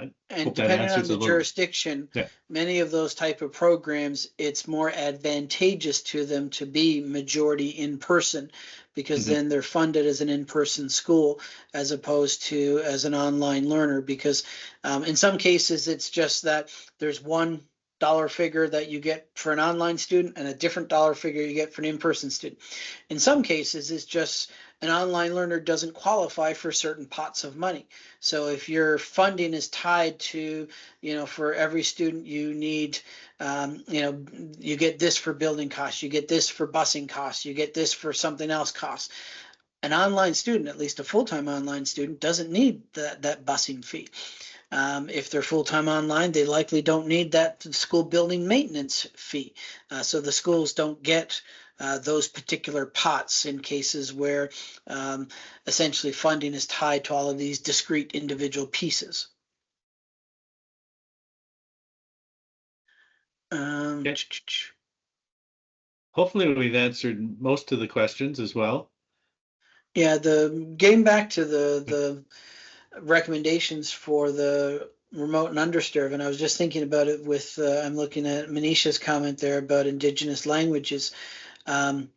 I And hope that depending on answers the a little. jurisdiction, Yeah. many of those type of programs, it's more advantageous to them to be majority in person, because Mhm. then they're funded as an in-person school as opposed to as an online learner. Because in some cases, it's just that there's one dollar figure that you get for an online student and a different dollar figure you get for an in-person student. In some cases, it's just an online learner doesn't qualify for certain pots of money. So if your funding is tied to, for every student you need, you get this for building costs, you get this for busing costs, you get this for something else costs. An online student, at least a full-time online student, doesn't need that busing fee. If they're full-time online, they likely don't need that school building maintenance fee. So the schools don't get those particular pots in cases where essentially funding is tied to all of these discrete individual pieces. Okay. Hopefully we've answered most of the questions as well. Yeah, getting back to the recommendations for the remote and underserved, and I was just thinking about it with, I'm looking at Manisha's comment there about Indigenous languages. And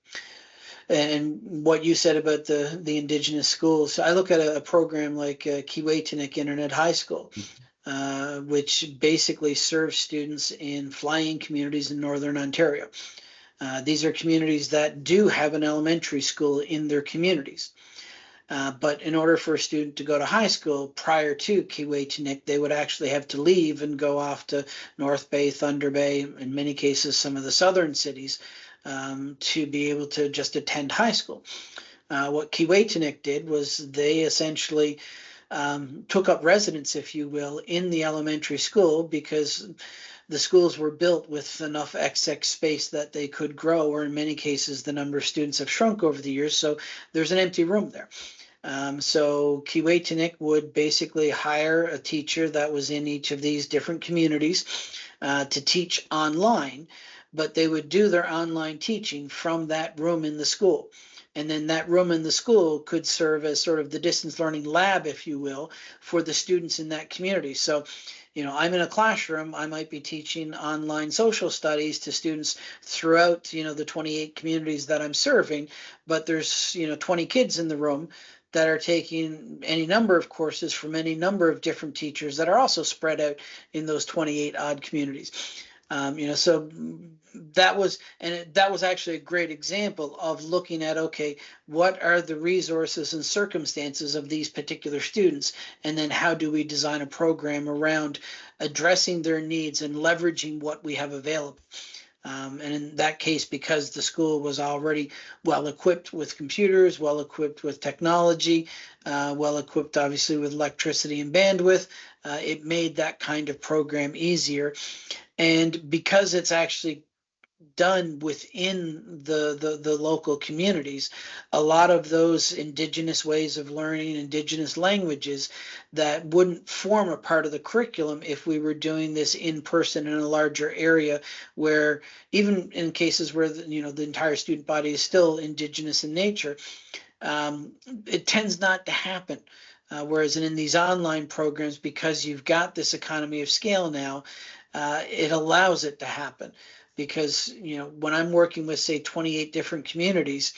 what you said about the Indigenous schools. So I look at a program like Kiwetinik Internet High School, which basically serves students in fly-in communities in Northern Ontario. These are communities that do have an elementary school in their communities. But in order for a student to go to high school prior to Kiwetinik, they would actually have to leave and go off to North Bay, Thunder Bay, in many cases, some of the southern cities, to be able to just attend high school. What Kiwetinik did was they essentially took up residence, if you will, in the elementary school, because the schools were built with enough XX space that they could grow, or in many cases, the number of students have shrunk over the years. So there's an empty room there. So Kiwetinik would basically hire a teacher that was in each of these different communities to teach online, but they would do their online teaching from that room in the school. And then that room in the school could serve as sort of the distance learning lab, if you will, for the students in that community. So, I'm in a classroom, I might be teaching online social studies to students throughout, the 28 communities that I'm serving, but there's, 20 kids in the room that are taking any number of courses from any number of different teachers that are also spread out in those 28 odd communities. So that was actually a great example of looking at, okay, what are the resources and circumstances of these particular students, and then how do we design a program around addressing their needs and leveraging what we have available. And in that case, because the school was already well equipped with computers, well equipped with technology, well equipped obviously with electricity and bandwidth, it made that kind of program easier. And because it's actually done within the local communities, a lot of those Indigenous ways of learning, Indigenous languages that wouldn't form a part of the curriculum if we were doing this in person in a larger area, where even in cases where the entire student body is still Indigenous in nature, it tends not to happen. Whereas in these online programs, because you've got this economy of scale now, it allows it to happen. Because when I'm working with, say, 28 different communities,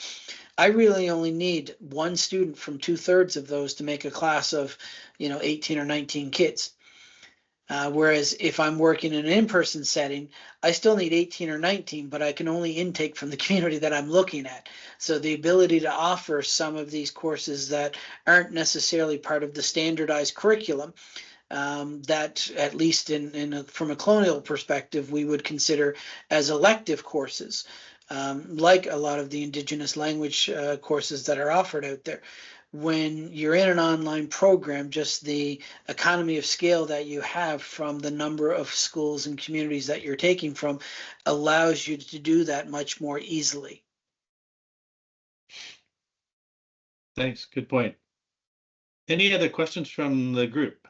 I really only need one student from 2/3 of those to make a class of 18 or 19 kids. Whereas if I'm working in an in-person setting, I still need 18 or 19, but I can only intake from the community that I'm looking at. So the ability to offer some of these courses that aren't necessarily part of the standardized curriculum, that at least from a colonial perspective, we would consider as elective courses, like a lot of the Indigenous language courses that are offered out there. When you're in an online program, just the economy of scale that you have from the number of schools and communities that you're taking from allows you to do that much more easily. Thanks. Good point. Any other questions from the group,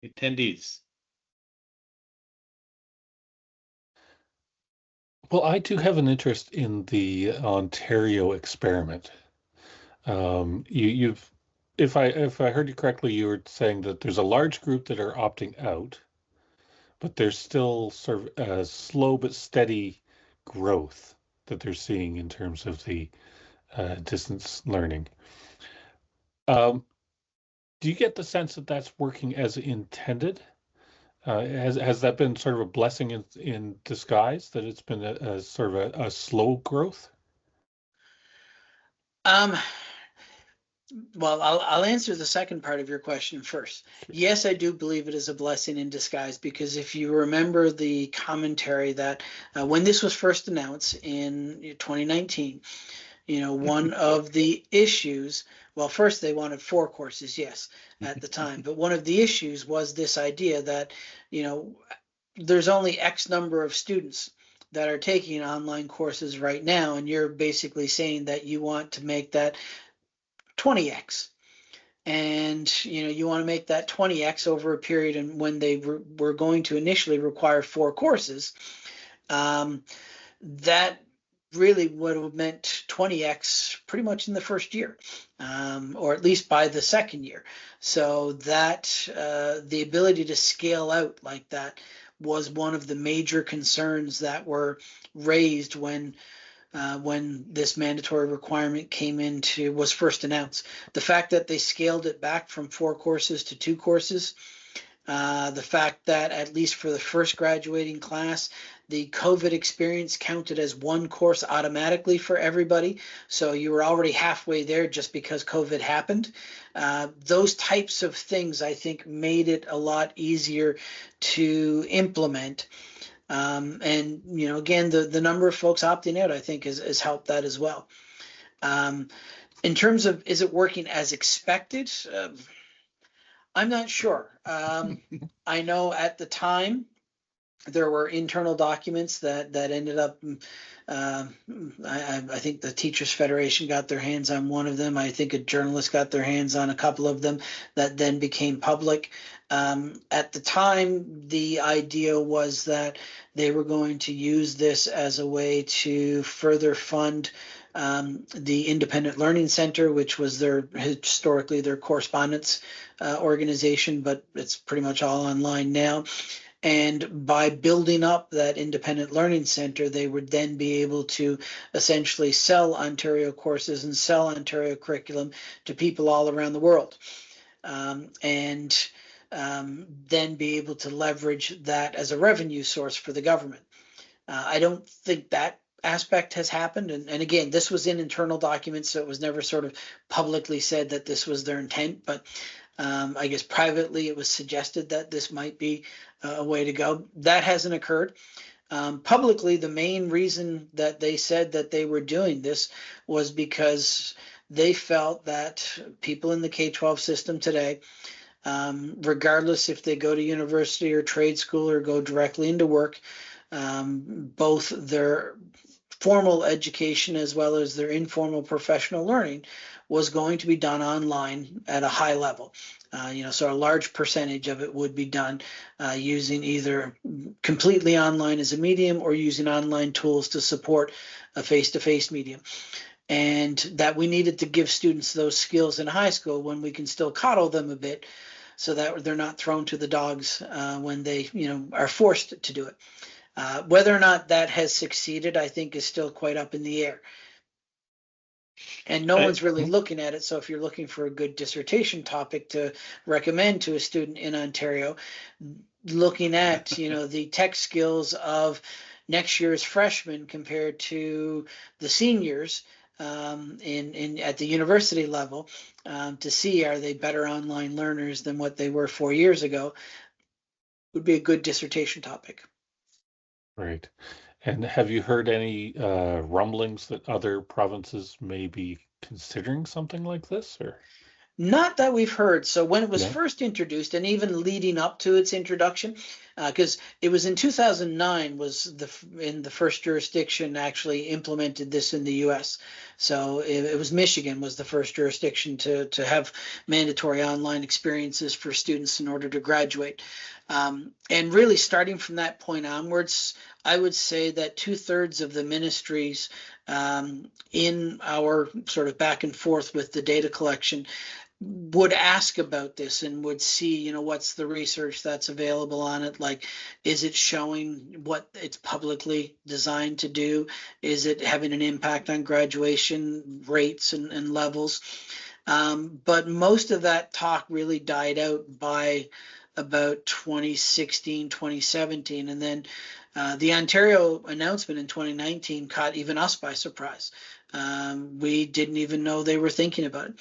attendees? Well, I do have an interest in the Ontario experiment. You've, if I heard you correctly, you were saying that there's a large group that are opting out, but there's still sort of a slow but steady growth that they're seeing in terms of the distance learning. Do you get the sense that that's working as intended? Has that been sort of a blessing in disguise, that it's been a sort of a slow growth? Well, I'll answer the second part of your question first. Sure. Yes, I do believe it is a blessing in disguise, because if you remember the commentary that when this was first announced in 2019, one of the issues, well, first they wanted 4 courses, yes, at the time, but one of the issues was this idea that, there's only X number of students that are taking online courses right now, and you're basically saying that you want to make that 20x, and you want to make that 20x over a period, and when they were going to initially require 4 courses, that really would have meant 20x pretty much in the first year, or at least by the second year. So that the ability to scale out like that was one of the major concerns that were raised when this mandatory requirement was first announced. The fact that they scaled it back from 4 courses to 2 courses, the fact that at least for the first graduating class, the COVID experience counted as 1 course automatically for everybody. So you were already halfway there just because COVID happened. Those types of things, I think, made it a lot easier to implement. And again, the number of folks opting out, I think, has helped that as well. In terms of, is it working as expected? I'm not sure. I know at the time there were internal documents that ended up. I think the Teachers Federation got their hands on one of them. I think a journalist got their hands on a couple of them that then became public. At the time, the idea was that they were going to use this as a way to further fund the Independent Learning Center, which was historically their correspondence organization, but it's pretty much all online now. And by building up that Independent Learning Center, they would then be able to essentially sell Ontario courses and sell Ontario curriculum to people all around the world, and then be able to leverage that as a revenue source for the government. I don't think that aspect has happened. And again, this was in internal documents, so it was never sort of publicly said that this was their intent. But I guess privately it was suggested that this might be a way to go. That hasn't occurred. Publicly, the main reason that they said that they were doing this was because they felt that people in the K-12 system today, regardless if they go to university or trade school or go directly into work, both their formal education as well as their informal professional learning was going to be done online at a high level. So a large percentage of it would be done using either completely online as a medium or using online tools to support a face-to-face medium. And that we needed to give students those skills in high school when we can still coddle them a bit so that they're not thrown to the dogs when they are forced to do it. Whether or not that has succeeded, I think, is still quite up in the air. And no one's really looking at it. So if you're looking for a good dissertation topic to recommend to a student in Ontario, looking at, the tech skills of next year's freshmen compared to the seniors at the university level, to see are they better online learners than what they were 4 years ago, would be a good dissertation topic. Right. And have you heard any rumblings that other provinces may be considering something like this, or? Not that we've heard. So when it was first introduced, and even leading up to its introduction, because it was in 2009 was in the first jurisdiction actually implemented this in the U.S. So it was Michigan was the first jurisdiction to have mandatory online experiences for students in order to graduate. And really starting from that point onwards, I would say that 2/3 of the ministries in our sort of back and forth with the data collection would ask about this and would see, what's the research that's available on it? Like, is it showing what it's publicly designed to do? Is it having an impact on graduation rates and levels? But most of that talk really died out by about 2016, 2017. And then the Ontario announcement in 2019 caught even us by surprise. We didn't even know they were thinking about it.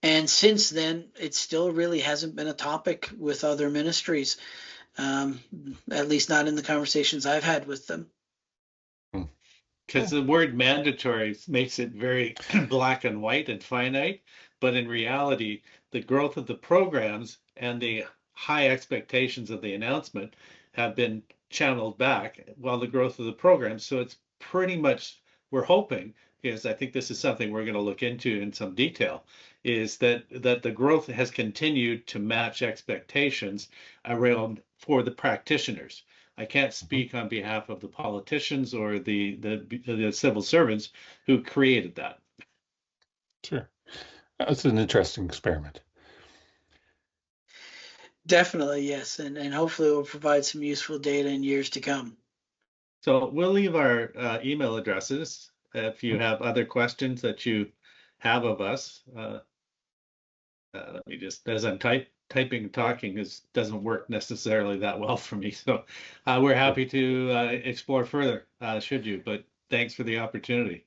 And since then, it still really hasn't been a topic with other ministries, at least not in the conversations I've had with them. Because the word mandatory makes it very black and white and finite, but in reality, the growth of the programs and the high expectations of the announcement have been channeled back while the growth of the program. So it's pretty much, we're hoping, because I think this is something we're going to look into in some detail, is that the growth has continued to match expectations around for the practitioners. I can't speak on behalf of the politicians or the civil servants who created that. Sure. That's an interesting experiment. Definitely, yes. And hopefully it will provide some useful data in years to come. So we'll leave our email addresses if you have other questions that you have of us. Let me just, as I'm typing and talking, doesn't work necessarily that well for me. So we're happy to explore further, should you, but thanks for the opportunity.